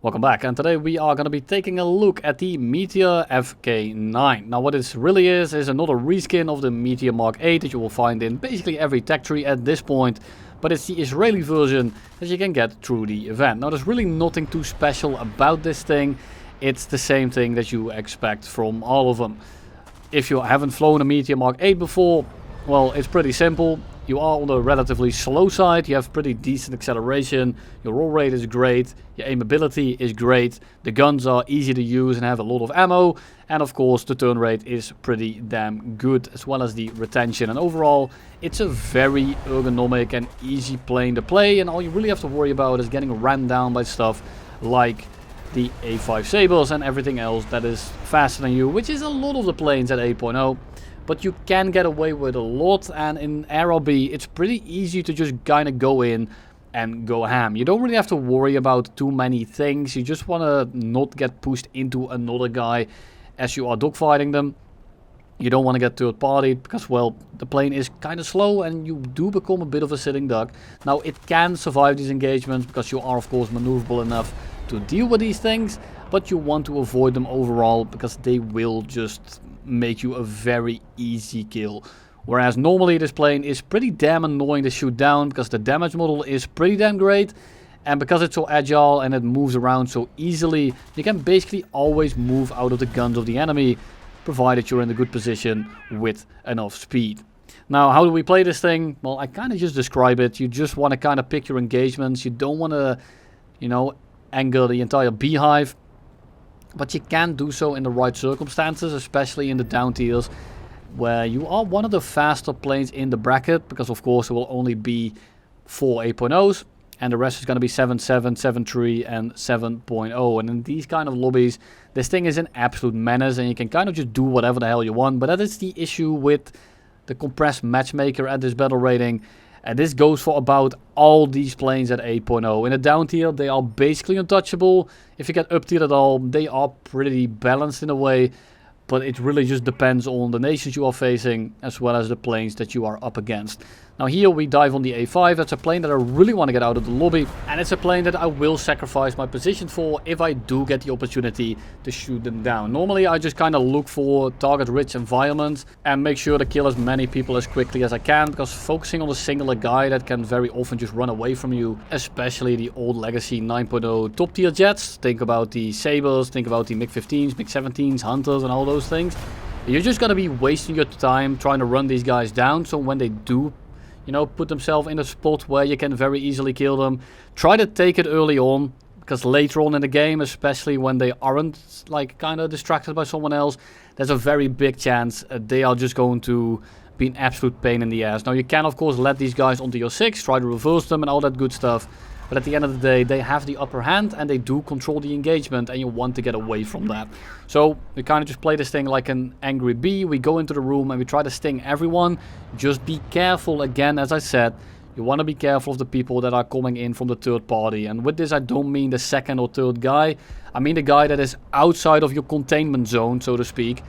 Welcome back, and today we are going to be taking a look at the Meteor FK.9. Now what this really is another reskin of the Meteor Mark 8 that you will find in basically every tech tree at this point. But it's the Israeli version that you can get through the event. Now there's really nothing too special about this thing. It's the same thing that you expect from all of them. If you haven't flown a Meteor Mark 8 before, well, it's pretty simple. You are on the relatively slow side, you have pretty decent acceleration, your roll rate is great, your aimability is great, the guns are easy to use and have a lot of ammo, and of course the turn rate is pretty damn good, as well as the retention. And overall, it's a very ergonomic and easy plane to play, and all you really have to worry about is getting ran down by stuff like the A5 Sabres and everything else that is faster than you, which is a lot of the planes at 8.0. But you can get away with a lot, and in RLB it's pretty easy to just kind of go in and go ham. You don't really have to worry about too many things. You just want to not get pushed into another guy as you are dogfighting them. You don't want to get third party because, well, the plane is kind of slow and you do become a bit of a sitting duck. Now it can survive these engagements because you are of course maneuverable enough to deal with these things, but you want to avoid them overall because they will just make you a very easy kill. Whereas normally this plane is pretty damn annoying to shoot down because the damage model is pretty damn great, and because it's so agile and it moves around so easily, you can basically always move out of the guns of the enemy, provided you're in a good position with enough speed. Now, how do we play this thing? Well, I kind of just describe it. You just want to kind of pick your engagements. You don't want to, you know, anger the entire beehive. But you can do so in the right circumstances, especially in the down tiers, where you are one of the faster planes in the bracket, because of course there will only be 4 8.0s, and the rest is going to be 7.7, 7.3 and 7.0. And in these kind of lobbies, this thing is an absolute menace, and you can kind of just do whatever the hell you want. But that is the issue with the compressed matchmaker at this battle rating. And this goes for about all these planes at 8.0. In a down tier, they are basically untouchable. If you get up tier at all, they are pretty balanced in a way. But it really just depends on the nations you are facing, as well as the planes that you are up against. Now here we dive on the A5. That's a plane that I really want to get out of the lobby. And it's a plane that I will sacrifice my position for if I do get the opportunity to shoot them down. Normally I just kind of look for target-rich environments and make sure to kill as many people as quickly as I can. Because focusing on a singular guy that can very often just run away from you, especially the old legacy 9.0 top tier jets. Think about the Sabres, think about the MiG-15s, MiG-17s, Hunters and all those things. You're just going to be wasting your time trying to run these guys down. So when they do, you know, put themselves in a spot where you can very easily kill them, try to take it early on, because later on in the game, especially when they aren't like kind of distracted by someone else, there's a very big chance they are just going to be an absolute pain in the ass. Now you can of course let these guys onto your 6, try to reverse them and all that good stuff, but at the end of the day they have the upper hand and they do control the engagement, and you want to get away from that. So we kind of just play this thing like an angry bee. We go into the room and we try to sting everyone. Just be careful, again, as I said, you want to be careful of the people that are coming in from the third party. And with this I don't mean the second or third guy, I mean the guy that is outside of your containment zone, so to speak.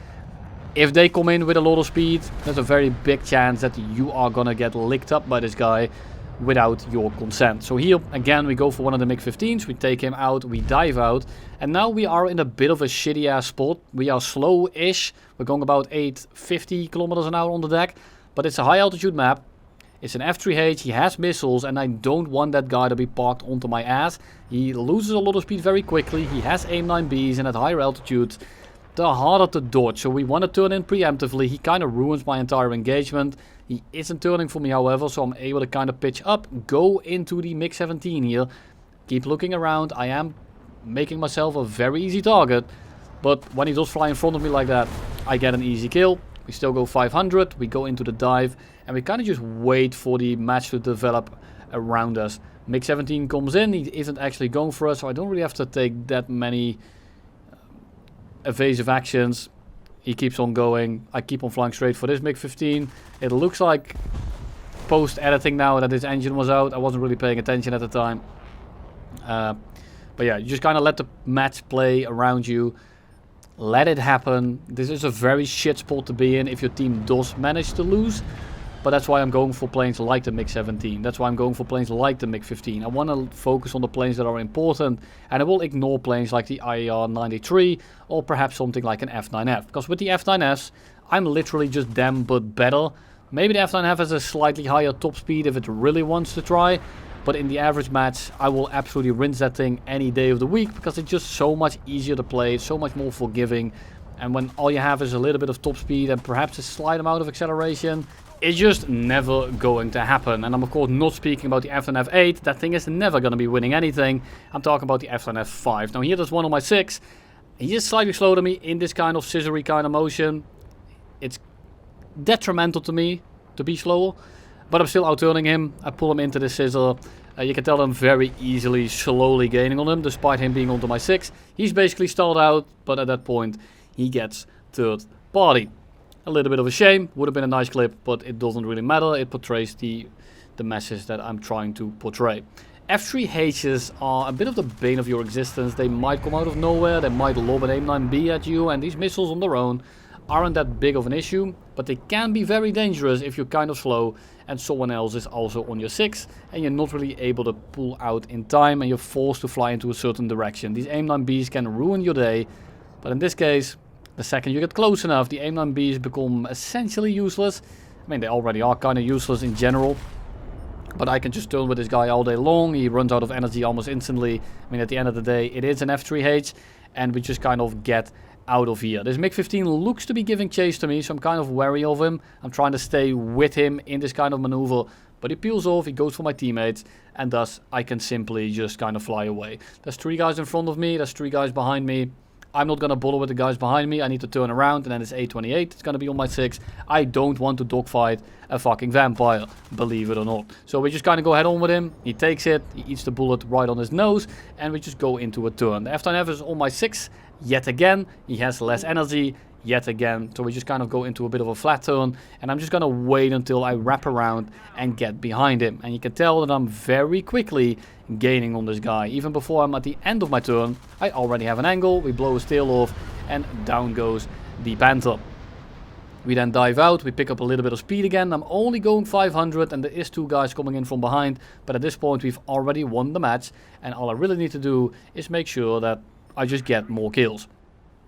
If they come in with a lot of speed, there's a very big chance that you are gonna get licked up by this guy without your consent. So here again we go for one of the MiG-15s, we take him out, we dive out, and now we are in a bit of a shitty ass spot. We are slow-ish, we're going about 850 kilometers an hour on the deck, but it's a high altitude map, it's an F3H, he has missiles, and I don't want that guy to be parked onto my ass. He loses a lot of speed very quickly, he has AIM-9Bs, and at higher altitudes they're harder to dodge, so we want to turn in preemptively. He kind of ruins my entire engagement. He isn't turning for me, however, so I'm able to kind of pitch up, go into the MiG-17 here, keep looking around. I am making myself a very easy target, but when he does fly in front of me like that, I get an easy kill. We still go 500, we go into the dive, and we kind of just wait for the match to develop around us. MiG-17 comes in, he isn't actually going for us, so I don't really have to take that many evasive actions. He keeps on going. I keep on flying straight for this MiG-15. It looks like post-editing now that his engine was out. I wasn't really paying attention at the time. But yeah, you just kind of let the match play around you. Let it happen. This is a very shit spot to be in if your team does manage to lose. But that's why I'm going for planes like the MiG-17. That's why I'm going for planes like the MiG-15. I want to focus on the planes that are important, and I will ignore planes like the AR-93 or perhaps something like an F-9F. Because with the F-9Fs, I'm literally just them but better. Maybe the F-9F has a slightly higher top speed if it really wants to try. But in the average match, I will absolutely rinse that thing any day of the week, because it's just so much easier to play, so much more forgiving. And when all you have is a little bit of top speed and perhaps a slight amount of acceleration, it's just never going to happen. And I'm of course not speaking about the F-9F8. That thing is never going to be winning anything. I'm talking about the F-9F5. Now here there's one on my 6. He is slightly slower than me in this kind of scissory kind of motion. It's detrimental to me to be slower. But I'm still outturning him. I pull him into the scissor. You can tell I'm very easily, slowly gaining on him, despite him being onto my 6. He's basically stalled out, but at that point, he gets third party. A little bit of a shame. Would have been a nice clip, but it doesn't really matter. It portrays the message that I'm trying to portray. F3Hs are a bit of the bane of your existence. They might come out of nowhere. They might lob an AIM-9B at you, and these missiles on their own aren't that big of an issue, but they can be very dangerous if you're kind of slow and someone else is also on your 6 and you're not really able to pull out in time and you're forced to fly into a certain direction. These AIM-9Bs can ruin your day, but in this case, the second you get close enough, the AIM-9Bs become essentially useless. I mean, they already are kind of useless in general, but I can just turn with this guy all day long. He runs out of energy almost instantly. I mean, at the end of the day, it is an F3H, and we just kind of get out of here. This MiG-15 looks to be giving chase to me, so I'm kind of wary of him. I'm trying to stay with him in this kind of maneuver, but he peels off, he goes for my teammates, and thus I can simply just kind of fly away. There's 3 guys in front of me, there's 3 guys behind me. I'm not going to bother with the guys behind me. I need to turn around, and then it's A28. It's going to be on my 6. I don't want to dogfight a fucking vampire, believe it or not. So we just kind of go head on with him. He takes it. He eats the bullet right on his nose, and we just go into a turn. The F-9F is on my 6 yet again. He has less energy yet again. So we just kind of go into a bit of a flat turn, and I'm just going to wait until I wrap around and get behind him. And you can tell that I'm very quickly gaining on this guy. Even before I'm at the end of my turn, I already have an angle. We blow his tail off, and down goes the Panther. We then dive out, we pick up a little bit of speed again. I'm only going 500 and there is 2 guys coming in from behind. But at this point we've already won the match, and all I really need to do is make sure that I just get more kills.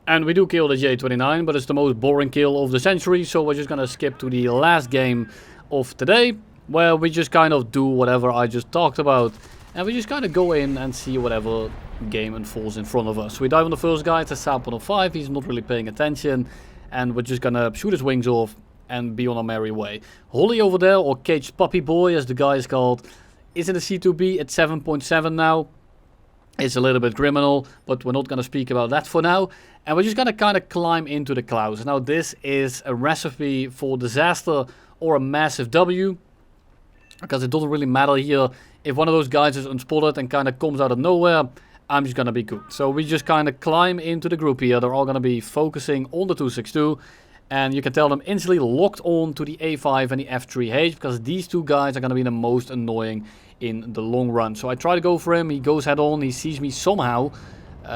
And we do kill the J29, but it's the most boring kill of the century. So we're just gonna skip to the last game of today, where we just kind of do whatever I just talked about. And we just kind of go in and see whatever game unfolds in front of us. We dive on the first guy, it's a SAP-105, he's not really paying attention. And we're just gonna shoot his wings off and be on our merry way. Holly over there, or Caged Puppy Boy as the guy is called, is in the C2B at 7.7 now. It's a little bit criminal, but we're not gonna speak about that for now. And we're just gonna kind of climb into the clouds. Now this is a recipe for disaster or a massive W. Because it doesn't really matter here. If one of those guys is unspotted and kind of comes out of nowhere, I'm just gonna be good. So we just kind of climb into the group here. They're all gonna be focusing on the 262. And you can tell them instantly locked on to the A5 and the F3H, because these 2 guys are gonna be the most annoying in the long run. So I try to go for him, he goes head on, he sees me somehow.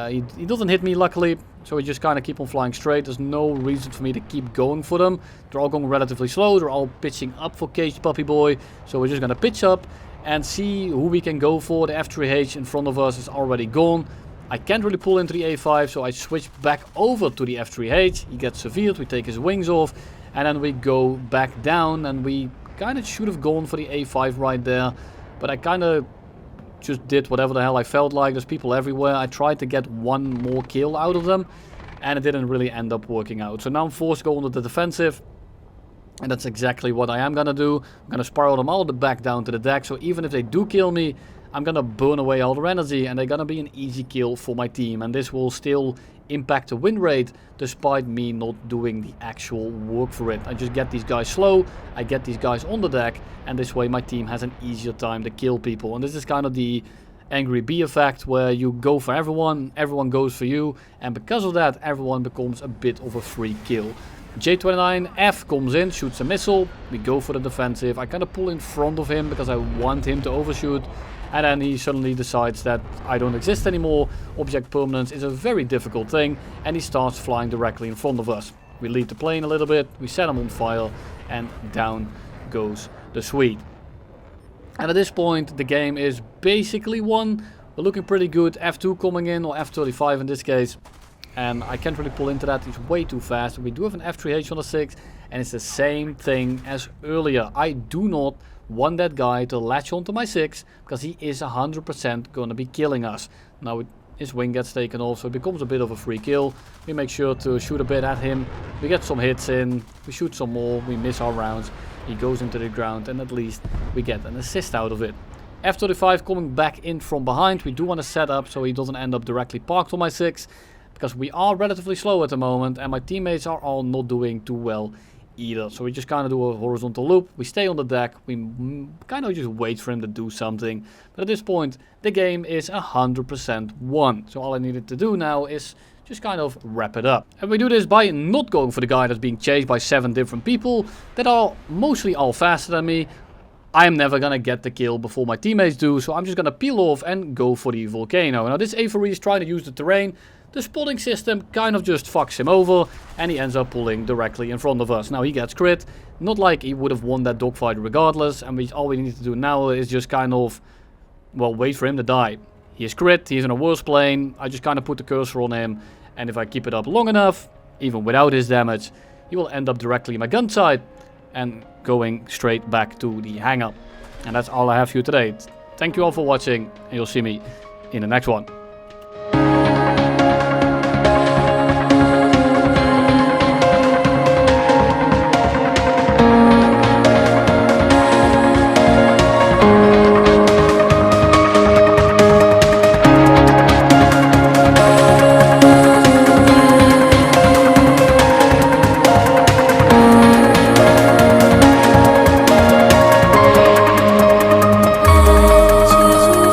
He doesn't hit me luckily, so we just kind of keep on flying straight. There's no reason for me to keep going for them. They're all going relatively slow, they're all pitching up for Caged Puppy Boy. So we're just gonna pitch up and see who we can go for. The F3H in front of us is already gone. I can't really pull into the A5, so I switch back over to the F3H. He gets severed, we take his wings off, and then we go back down, and we kind of should have gone for the A5 right there, but I kind of just did whatever the hell I felt like. There's people everywhere. I tried to get one more kill out of them, and it didn't really end up working out. So now I'm forced to go into the defensive, and that's exactly what I am gonna do. I'm gonna spiral them all back down to the deck, so even if they do kill me, I'm gonna burn away all their energy, and they're gonna be an easy kill for my team. And this will still impact the win rate, despite me not doing the actual work for it. I just get these guys slow, I get these guys on the deck, and this way my team has an easier time to kill people. And this is kind of the Angry Bee effect, where you go for everyone, everyone goes for you, and because of that, everyone becomes a bit of a free kill. J29F comes in, shoots a missile, we go for the defensive. I kind of pull in front of him because I want him to overshoot. And then he suddenly decides that I don't exist anymore. Object permanence is a very difficult thing, and he starts flying directly in front of us. We leave the plane a little bit, we set him on fire, and down goes the Swede. And at this point, the game is basically won. We're looking pretty good. F2 coming in, or F35 in this case. And I can't really pull into that, it's way too fast. We do have an F3H on the 6, and it's the same thing as earlier. I do not want that guy to latch onto my 6, because he is 100% going to be killing us. Now his wing gets taken off, so it becomes a bit of a free kill. We make sure to shoot a bit at him. We get some hits in, we shoot some more, we miss our rounds. He goes into the ground, and at least we get an assist out of it. F35 coming back in from behind. We do want to set up so he doesn't end up directly parked on my 6. Because we are relatively slow at the moment, and my teammates are all not doing too well either. So we just kind of do a horizontal loop. We stay on the deck. We kind of just wait for him to do something. But at this point, the game is 100% won. So all I needed to do now is just kind of wrap it up. And we do this by not going for the guy that's being chased by 7 different people that are mostly all faster than me. I'm never gonna get the kill before my teammates do, so I'm just gonna peel off and go for the volcano. Now this A4E is trying to use the terrain. The spotting system kind of just fucks him over, and he ends up pulling directly in front of us. Now he gets crit, not like he would have won that dogfight regardless, and all we need to do now is just kind of, well, wait for him to die. He is crit, he's in a worse plane, I just kind of put the cursor on him, and if I keep it up long enough, even without his damage, he will end up directly in my gun sight, and going straight back to the hangar. And that's all I have for you today. Thank you all for watching, and you'll see me in the next one.